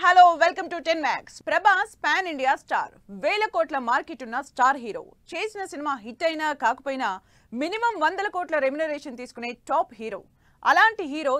Hello welcome to 10 Max. Prabhas pan India star, వేల కోట్ల market ఉన్న స్టార్ హీరో. చేసిన సినిమా హిట్ అయినా కాకపోయినా మినిమం 100 కోట్ల రెమ్యునరేషన్ తీసుకునే టాప్ హీరో. అలాంటి హీరో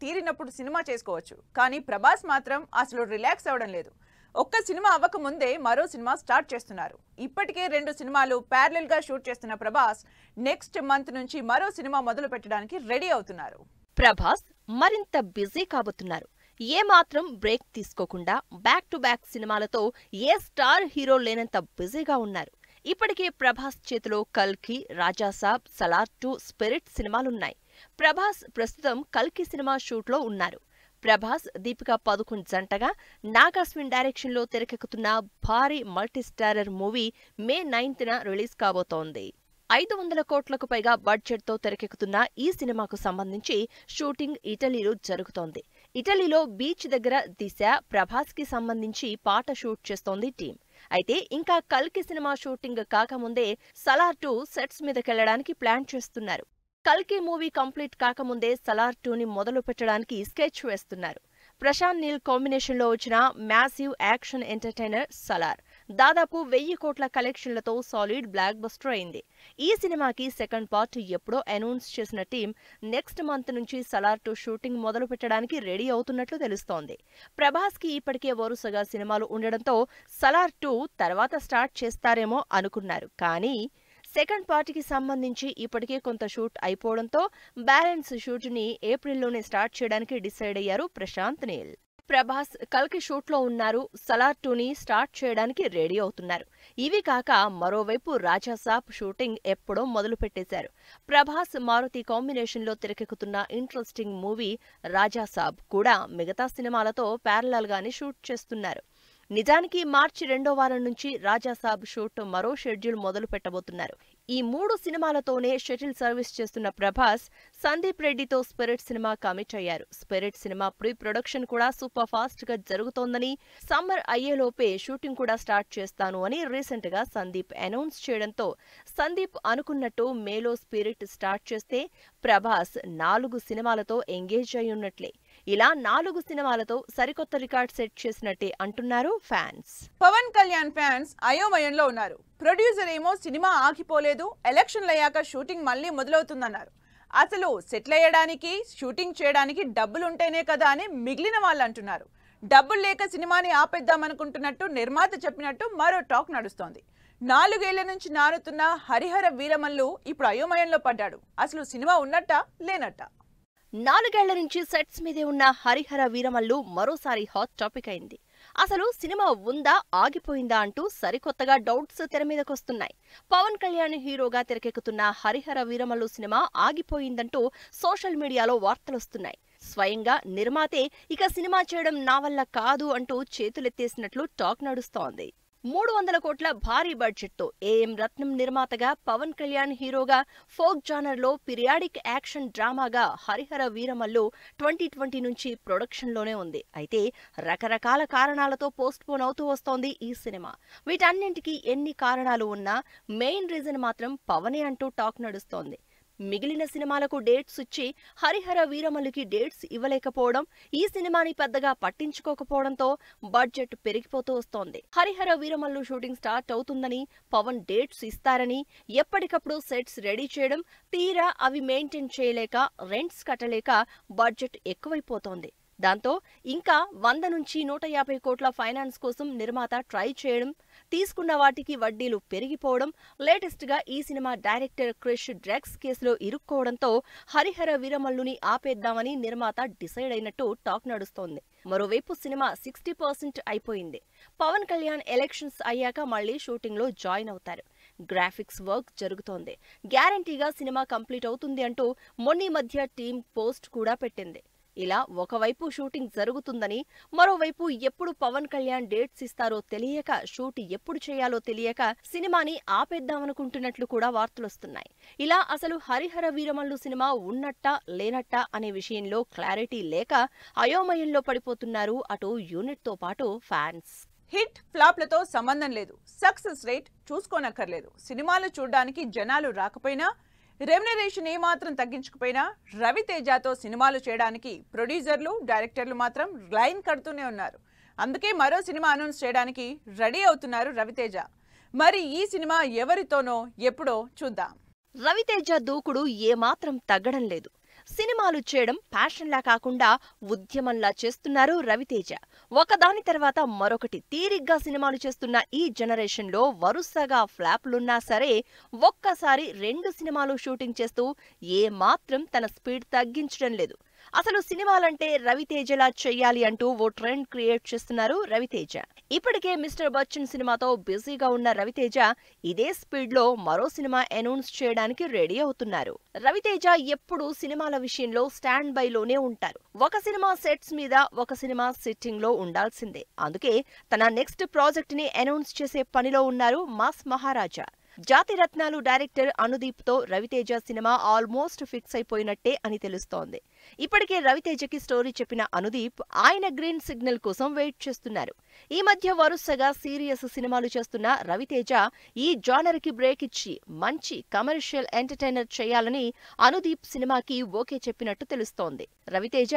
తీరినప్పుడు సినిమా చేసుకోవచ్చు, కానీ ప్రభాస్ మాత్రం అసలు రిలాక్స్ అవ్వడం లేదు. ఒక్క సినిమా అవ్వక ముందే మరో సినిమా స్టార్ట్ చేస్తున్నారు. ఇప్పటికే 2 సినిమాలు ప్యారలల్ గా షూట్ చేస్తున్న ప్రభాస్ నెక్స్ట్ మంత్ నుంచి మరో సినిమా మొదలు పెట్టడానికి రెడీ అవుతున్నారు. ప్రభాస్ మరింత బిజీ కాబోతున్నారు. ఏ మాత్రం బ్రేక్ తీసుకోకుండా బ్యాక్ టు బ్యాక్ సినిమాలతో ఏ స్టార్ హీరో లేనంత బిజీగా ఉన్నారు. ఇప్పటికే ప్రభాస్ చేతిలో కల్కి, రాజాసాబ్, సలార్ 2, స్పిరిట్ సినిమాలున్నాయి. ప్రభాస్ ప్రస్తుతం కల్కి సినిమా షూట్లో ఉన్నారు. ప్రభాస్, దీపికా పదుకొన్ జంటగా నాగాస్విన్ డైరెక్షన్ లో తెరకెక్కుతున్న భారీ మల్టీస్టారర్ మూవీ మే 9న రిలీజ్ కాబోతోంది. 500 కోట్లకు పైగా బడ్జెట్ తో తెరకెక్కుతున్న ఈ సినిమాకు సంబంధించి షూటింగ్ ఇటలీలో జరుగుతోంది. ఇటలీలో బీచ్ దగ్గర దిశ, ప్రభాస్ కి సంబంధించి పాట షూట్ చేస్తోంది టీం. అయితే ఇంకా కల్కి సినిమా షూటింగ్ కాకముందే సలార్ 2 సెట్స్ మీదకెళ్లడానికి ప్లాన్ చేస్తున్నారు. కల్కి మూవీ కంప్లీట్ కాకముందే సలార్ 2ని మొదలు పెట్టడానికి స్కెచ్ వేస్తున్నారు. ప్రశాంత్ నీల్ కాంబినేషన్ లో వచ్చిన మ్యాసివ్ యాక్షన్ ఎంటర్టైనర్ సలార్ దాదాపు 1000 కోట్ల కలెక్షన్లతో సాలిడ్ బ్లాక్ బస్టర్ అయింది. ఈ సినిమాకి సెకండ్ పార్ట్ ఎప్పుడో అనౌన్స్ చేసిన టీం నెక్స్ట్ మంత్ నుంచి సలార్ 2 షూటింగ్ మొదలు పెట్టడానికి రెడీ అవుతున్నట్లు తెలుస్తోంది. ప్రభాస్ కి ఇప్పటికే వరుసగా సినిమాలు ఉండడంతో సలార్ 2 తర్వాత స్టార్ట్ చేస్తారేమో అనుకున్నారు. కానీ సెకండ్ పార్ట్కి సంబంధించి ఇప్పటికే కొంత షూట్ అయిపోవడంతో బ్యాలెన్స్ షూట్ ని ఏప్రిల్లోనే స్టార్ట్ చేయడానికి డిసైడ్ అయ్యారు ప్రశాంత్ నీల్. ప్రభాస్ కల్కి షూట్లో ఉన్నారు. సలార్ 2ని స్టార్ట్ చేయడానికి రెడీ అవుతున్నారు. ఇవి కాక మరోవైపు రాజాసాబ్ షూటింగ్ ఎప్పుడో మొదలు పెట్టేశారు. ప్రభాస్, మారుతి కాంబినేషన్ లో తెరకెక్కుతున్న ఇంట్రెస్టింగ్ మూవీ రాజాసాబ్ కూడా మిగతా సినిమాలతో ప్యారలల్ గానే షూట్ చేస్తున్నారు. నిజానికి మార్చి 2వ వారం నుంచి రాజాసాబ్ షూట్ మరో షెడ్యూల్ మొదలు పెట్టబోతున్నారు. ఈ 3 సినిమాలతోనే షటిల్ సర్వీస్ చేస్తున్న ప్రభాస్ సందీప్ రెడ్డితో స్పిరిట్ సినిమా కమిట్ అయ్యారు. స్పిరిట్ సినిమా ప్రీ ప్రొడక్షన్ కూడా సూపర్ ఫాస్ట్ గా జరుగుతోందని, సమ్మర్ అయ్యేలోపే షూటింగ్ కూడా స్టార్ట్ చేస్తాను అని రీసెంట్ గా సందీప్ అనౌన్స్ చేయడంతో సందీప్ అనుకున్నట్టు మేలో స్పిరిట్ స్టార్ట్ చేస్తే ప్రభాస్ 4 సినిమాలతో ఎంగేజ్ అయి ఉన్నట్లే. ఇలా 4 సినిమాలతో సరికొత్త రికార్డ్ సెట్ చేసినట్టే అంటున్నారు ఫ్యాన్స్. పవన్ కళ్యాణ్ ఫ్యాన్స్ అయోమయంలో ఉన్నారు. ప్రొడ్యూసర్ ఏమో సినిమా ఆగిపోలేదు, ఎలక్షన్లయ్యాక షూటింగ్ మళ్లీ మొదలవుతుందన్నారు. అసలు సెటిల్ అయ్యడానికి, షూటింగ్ చేయడానికి డబ్బులుంటేనే కదా అని మిగిలిన వాళ్ళు అంటున్నారు. డబ్బులు లేక సినిమాని ఆపేద్దామనుకుంటున్నట్టు నిర్మాత చెప్పినట్టు మరో టాక్ నడుస్తోంది. 4 ఏళ్ల నుంచి నానుతున్న హరిహర వీరమల్లు ఇప్పుడు అయోమయంలో పడ్డాడు. అసలు సినిమా ఉన్నట్టా లేనట్టా? 4 ఏళ్ల నుంచి సెట్స్ మీదే ఉన్న హరిహర వీరమల్లు మరోసారి హాట్ టాపిక్ అయింది. అసలు సినిమా ఉందా, ఆగిపోయిందా అంటూ సరికొత్తగా డౌట్స్ తెరమీదకొస్తున్నాయి. పవన్ కళ్యాణ్ హీరోగా తెరకెక్కుతున్న హరిహర వీరమల్లు సినిమా ఆగిపోయిందంటూ సోషల్ మీడియాలో వార్తలొస్తున్నాయి. స్వయంగా నిర్మాతే ఇక సినిమా చేయడం నా వల్ల కాదు అంటూ చేతులెత్తేసినట్లు టాక్ నడుస్తోంది. 300 కోట్ల భారీ బడ్జెట్ తో ఏఎం రత్నం నిర్మాతగా, పవన్ కళ్యాణ్ హీరోగా ఫోక్ జానర్ లో పీరియాడిక్ యాక్షన్ డ్రామాగా హరిహర వీరమల్లు 2020 నుంచి ప్రొడక్షన్ లోనే ఉంది. అయితే రకరకాల కారణాలతో పోస్ట్ పోన్ అవుతూ వస్తోంది ఈ సినిమా. వీటన్నింటికీ ఎన్ని కారణాలు ఉన్నా మెయిన్ రీజన్ మాత్రం పవనే అంటూ టాక్ నడుస్తోంది. మిగిలిన సినిమాలకు డేట్స్ ఇచ్చి హరిహర వీరమల్లుకి డేట్స్ ఇవ్వలేకపోవడం, ఈ సినిమాని పెద్దగా పట్టించుకోకపోవడంతో బడ్జెట్ పెరిగిపోతూ వస్తోంది. హరిహర వీరమల్లు షూటింగ్ స్టార్ట్ అవుతుందని, పవన్ డేట్స్ ఇస్తారని ఎప్పటికప్పుడు సెట్స్ రెడీ చేయడం, తీరా అవి మెయింటైన్ చేయలేక, రెంట్స్ కట్టలేక బడ్జెట్ ఎక్కువైపోతోంది. దాంతో ఇంకా 100 నుంచి 150 కోట్ల ఫైనాన్స్ కోసం నిర్మాత ట్రై చేయడం, తీసుకున్న వాటికి వడ్డీలు పెరిగిపోవడం, లేటెస్ట్ గా ఈ సినిమా డైరెక్టర్ క్రిష్ డ్రగ్స్ కేసులో ఇరుక్కోవడంతో హరిహర వీరమల్లుని ఆపేద్దామని నిర్మాత డిసైడ్ అయినట్టు టాక్ నడుస్తోంది. మరోవైపు సినిమా 60% అయిపోయింది. పవన్ కళ్యాణ్ ఎలక్షన్స్ అయ్యాక మళ్లీ షూటింగ్ లో జాయిన్ అవుతారు. గ్రాఫిక్స్ వర్క్ జరుగుతోంది. గ్యారంటీగా సినిమా కంప్లీట్ అవుతుంది అంటూ మొన్నీ మధ్య టీం పోస్ట్ కూడా పెట్టింది. ఇలా ఒకవైపు షూటింగ్ జరుగుతుందని, మరోవైపు ఎప్పుడు పవన్ కళ్యాణ్ డేట్స్ ఇస్తారో తెలియక, షూట్ ఎప్పుడు చేయాలో తెలియక సినిమాని ఆపేద్దామనుకుంటున్నట్లు కూడా వార్తలొస్తున్నాయి. ఇలా అసలు హరిహర వీరమల్లు సినిమా ఉన్నట్టా లేనట్టా అనే విషయంలో క్లారిటీ లేక అయోమయంలో పడిపోతున్నారు అటు యూనిట్ తో పాటు ఫ్యాన్స్. హిట్ ఫ్లాప్లతో సంబంధం లేదు, సక్సెస్ రేట్ చూసుకోనక్కర్లేదు. సినిమాలు చూడడానికి జనాలు రాకపోయినా రెమ్యునరేషన్ ఏమాత్రం తగ్గించకపోయినా రవితేజతో సినిమాలు చేయడానికి ప్రొడ్యూసర్లు డైరెక్టర్లు మాత్రం లైన్ కడుతూనే ఉన్నారు. అందుకే మరో సినిమా అనౌన్స్ చేయడానికి రెడీ అవుతున్నారు రవితేజ. మరి ఈ సినిమా ఎవరితోనో ఎప్పుడో చూద్దాం. రవితేజ దూకుడు ఏమాత్రం తగ్గడం లేదు. సినిమాలు చేయడం ప్యాషన్లా కాకుండా ఉద్యమంలా చేస్తున్నారు రవితేజ. ఒకదాని తర్వాత మరొకటి తీరిగ్గా సినిమాలు చేస్తున్న ఈ జనరేషన్లో వరుసగా ఫ్లాప్లున్నా సరే ఒక్కసారి 2 సినిమాలు షూటింగ్ చేస్తూ ఏమాత్రం తన స్పీడ్ తగ్గించడం లేదు. అసలు సినిమాలంటే రవితేజలా చెయ్యాలి అంటూ ఓ ట్రెండ్ క్రియేట్ చేస్తున్నారు రవితేజ. ఇప్పటికే మిస్టర్ బచ్చన్ సినిమాతో బిజీగా ఉన్న రవితేజ ఇదే స్పీడ్ లో మరో సినిమా అనౌన్స్ చేయడానికి రెడీ అవుతున్నారు. రవితేజ ఎప్పుడూ సినిమాల విషయంలో స్టాండ్ బై లోనే ఉంటారు. ఒక సినిమా సెట్స్ మీద ఒక సినిమా సిట్టింగ్ లో ఉండాల్సిందే. అందుకే తన నెక్స్ట్ ప్రాజెక్ట్ ని అనౌన్స్ చేసే పనిలో ఉన్నారు మాస్ మహారాజా. జాతిరత్నాలు డైరెక్టర్ అనుదీప్ తో రవితేజ సినిమా ఆల్మోస్ట్ ఫిక్స్ అయిపోయినట్టే అని తెలుస్తోంది. ఇప్పటికే రవితేజకి స్టోరీ చెప్పిన అనుదీప్ ఆయన గ్రీన్ సిగ్నల్ కోసం వెయిట్ చేస్తున్నారు. ఈ మధ్య వరుసగా సీరియస్ సినిమాలు చేస్తున్న రవితేజ ఈ జానర్ కి బ్రేక్ ఇచ్చి మంచి కమర్షియల్ ఎంటర్టైనర్ చేయాలని అనుదీప్ సినిమాకి ఓకే చెప్పినట్టు తెలుస్తోంది. రవితేజ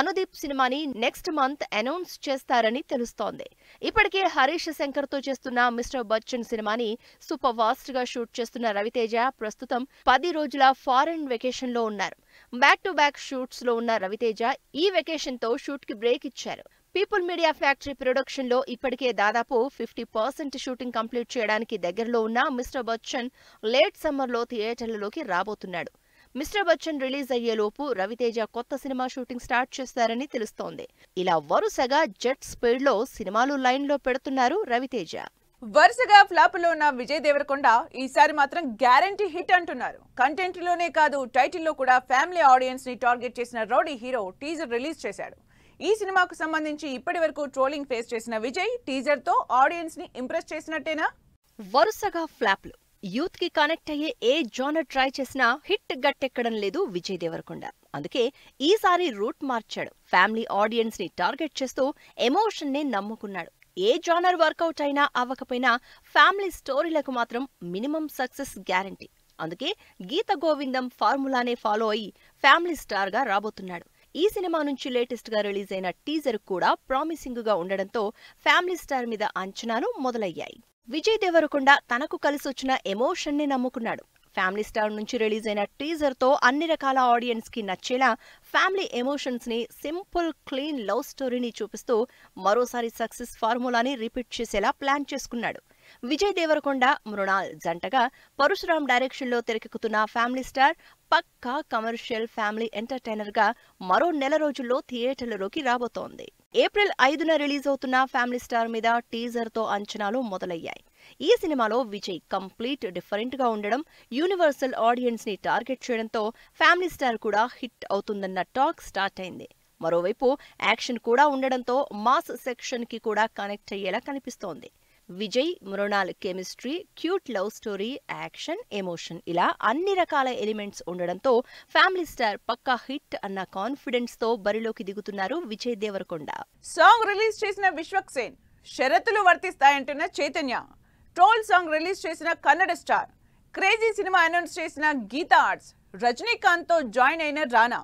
అనుదీప్ సినిమాని నెక్స్ట్ మంత్ అనౌన్స్ చేస్తారని తెలుస్తోంది. ఇప్పటికే హరీష్ శంకర్ తో చేస్తున్న మిస్టర్ బచ్చన్ సినిమాని సూపర్ ఫాస్ట్ గా షూట్ చేస్తున్న రవితేజ ప్రస్తుతం 10 రోజుల ఫారెన్ వెకేషన్ లో ఉన్నారు. బ్యాక్ టు బ్యాక్ షూట్స్ లో ఉన్న రవితేజ ఈ వెకేషన్ తో షూట్ కి బ్రేక్ ఇచ్చారు. పీపుల్ మీడియా ఫ్యాక్టరీ ప్రొడక్షన్ లో ఇప్పటికే దాదాపు 50% షూటింగ్ కంప్లీట్ చేయడానికి దగ్గరలో ఉన్న మిస్టర్ బచ్చన్ లేట్ సమ్మర్ లో థియేటర్లలోకి రాబోతున్నాడు. మిస్టర్ బచ్చన్ రిలీజ్ అయ్యేలోపు రవితేజ కొత్త సినిమా షూటింగ్ స్టార్ట్ చేస్తారని తెలుస్తోంది. ఇలా వరుసగా జెట్ స్పీడ్ లో సినిమాలు లైన్ లో పెడుతున్నారు రవితేజ. వరుసగా ఫ్లాపులో ఉన్న విజయ్ దేవరకొండ ఈసారి మాత్రం గ్యారంటీ హిట్ అంటున్నారు. కంటెంట్ లోనే కాదు టైటిల్లో కూడా ఫ్యామిలీ ఆడియన్స్ ని టార్గెట్ చేసిన రౌడీ హీరో టీజర్ రిలీజ్ చేశాడు. ఈ సినిమాకు సంబంధించి ఇప్పటి వరకు ట్రోలింగ్ ఫేస్ చేసిన విజయ్ టీజర్ తో ఆడియన్స్ ని ఇంప్రెస్ చేసినట్టేనా? వరుసగా ఫ్లాప్లు యూత్ కి కనెక్ట్ అయ్యే ఏ జానర్ ట్రై చేసినా హిట్ గట్టెక్కడం లేదు విజయ్ దేవరకొండ. అందుకే ఈసారి రూట్ మార్చాడు. ఫ్యామిలీ ఆడియన్స్ ని టార్గెట్ చేస్తూ ఎమోషన్ ని నమ్ముకున్నాడు. ఏ జానర్ వర్కౌట్ అయినా అవ్వకపోయినా ఫ్యామిలీ స్టోరీలకు మాత్రం మినిమం సక్సెస్ గ్యారంటీ. అందుకే గీత గోవిందం ఫార్ములానే ఫాలో అయ్యి ఫ్యామిలీ స్టార్ గా రాబోతున్నాడు. ఈ సినిమా నుంచి లేటెస్ట్ గా రిలీజ్ అయిన టీజర్ కూడా ప్రామిసింగ్ గా ఉండడంతో ఫ్యామిలీ స్టార్ మీద అంచనాలు మొదలయ్యాయి. విజయ్ దేవరకొండ తనకు కలిసొచ్చిన ఎమోషన్ ని నమ్ముకున్నాడు. ఫ్యామిలీ స్టార్ నుంచి రిలీజ్ అయిన టీజర్ తో అన్ని రకాల ఆడియన్స్ కి నచ్చేలా ఫ్యామిలీ ఎమోషన్స్ ని సింపుల్ క్లీన్ లవ్ స్టోరీని చూపిస్తూ మరోసారి సక్సెస్ ఫార్ములాని రిపీట్ చేసేలా ప్లాన్ చేసుకున్నాడు. విజయ్ దేవరకొండ మృణాల్ జంటగా పరశురామ్ డైరెక్షన్ లో తెరకెక్కుతున్న ఫ్యామిలీ స్టార్ పక్కా కమర్షియల్ ఫ్యామిలీ ఎంటర్టైనర్ గా మరో నెల రోజుల్లో థియేటర్లలోకి రాబోతోంది. ఏప్రిల్ 5న రిలీజ్ అవుతున్న ఫ్యామిలీ స్టార్ మీద టీజర్ తో అంచనాలు మొదలయ్యాయి. ఈ సినిమాలో విజయ్ కంప్లీట్ డిఫరెంట్ గా ఉండడం, యూనివర్సల్ ఆడియన్స్ ని టార్గెట్ చేయడంతో ఫ్యామిలీ స్టార్ కూడా హిట్ అవుతుందన్న టాక్ స్టార్ట్ అయింది. మరోవైపు యాక్షన్ కూడా ఉండడంతో మాస్ సెక్షన్ కి కూడా కనెక్ట్ అయ్యేలా కనిపిస్తోంది. Vijay Mrunal chemistry, cute love story, action, emotion ఇలా అన్ని రకాల ఎలిమెంట్స్ ఉండడంతో ఫ్యామిలీ స్టార్ పక్కా హిట్ అన్న కాన్ఫిడెన్స్ తో బరిలోకి దిగుతున్నారు విజయ్ దేవరకొండ. సాంగ్ రిలీజ్ చేసిన విశ్వక్సేన్, షరతులు వర్తిస్తాయంటున్న చైతన్య, ట్రోల్ సాంగ్ రిలీజ్ చేసిన Kannada star, crazy cinema announce చేసిన గీతా ఆర్ట్స్, రజనీకాంత్ తో జాయిన్ అయిన రానా.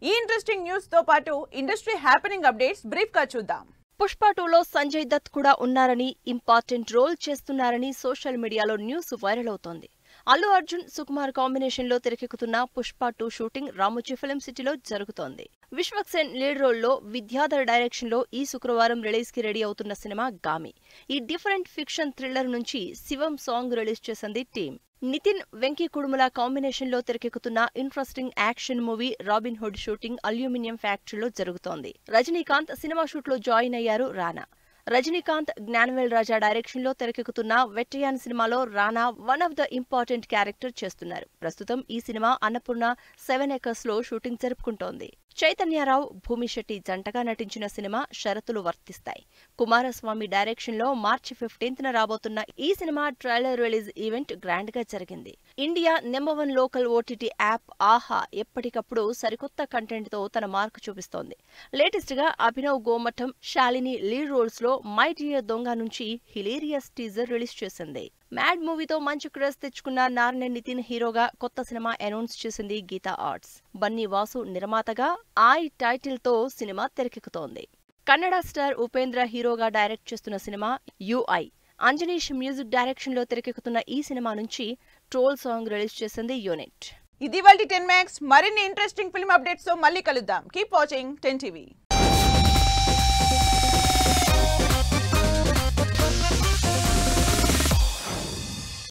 ఈ ఇంట్రెస్టింగ్ న్యూస్ తో పాటు ఇండస్ట్రీ హ్యాపెనింగ్ అప్డేట్స్ బ్రీఫ్ గా చూద్దాం. పుష్ప 2లో సంజయ్ దత్ కూడా ఉన్నారని, ఇంపార్టెంట్ రోల్ చేస్తున్నారని సోషల్ మీడియాలో న్యూస్ వైరల్ అవుతోంది. అల్లు అర్జున్, సుకుమార్ కాంబినేషన్ లో తెరకెక్కుతున్న పుష్ప 2 షూటింగ్ రామోజీ ఫిల్మ్ సిటీలో జరుగుతోంది. విశ్వక్సేన్ లీడ్ రోల్ లో విద్యాధర్ డైరెక్షన్ లో ఈ శుక్రవారం రిలీజ్ కి రెడీ అవుతున్న సినిమా గామి. ఈ డిఫరెంట్ ఫిక్షన్ థ్రిల్లర్ నుంచి శివం సాంగ్ రిలీజ్ చేసింది టీం. నితిన్, వెంకీ కుడుముల కాంబినేషన్ లో తెరకెక్కుతున్న interesting action movie robin hood shooting aluminium ఫ్యాక్టరీలో జరుగుతోంది. రజనీకాంత్ సినిమా షూట్ లో జాయిన్ అయ్యారు రానా. రజనీకాంత్, జ్ఞానవేల్ రాజా డైరెక్షన్ లో తెరకెక్కుతున్న వెట్రియాన్ సినిమాలో రానా one of the important character చేస్తున్నారు. ప్రస్తుతం ఈ సినిమా అన్నపూర్ణ 7 acres లో షూటింగ్ జరుపుకుంటోంది. చైతన్యరావు, భూమిశెట్టి జంటగా నటించిన సినిమా షరతులు వర్తిస్తాయి. కుమారస్వామి డైరెక్షన్ లో మార్చి 15న రాబోతున్న ఈ cinema trailer release event grand గా జరిగింది. ఇండియా #1 లోకల్ ఓటీటీ యాప్ ఆహా ఎప్పటికప్పుడు సరికొత్త కంటెంట్ తో తన మార్క్ చూపిస్తోంది. లేటెస్ట్ గా అభినవ్ గోమఠం, శాలిని లీడ్ రోల్స్ లో మై డియర్ దొంగ నుంచి హిలేరియస్ టీజర్ రిలీజ్ చేసింది. మ్యాడ్ మూవీతో మంచి క్రేజ్ తెచ్చుకున్న నార్నే నితిన్ హీరోగా కొత్త సినిమా అనౌన్స్ చేసింది గీతా ఆర్ట్స్. బన్నీ వాసు నిర్మాతగా ఐ టైటిల్ తో సినిమా తెరకెక్కుతోంది. కన్నడ స్టార్ ఉపేంద్ర హీరోగా డైరెక్ట్ చేస్తున్న cinema UI. Ajaneesh music direction లో తెరకెక్కుతున్న ఈ సినిమా నుంచి ట్రోల్ సాంగ్ రిలీజ్ చేసింది యూనిట్. ఇది వాళ్ళ 10 Max. మరిన్ని ఇంట్రెస్టింగ్ ఫిల్మ్ అప్డేట్స్ తో మళ్ళీ కలుద్దాం. Keep watching 10 TV.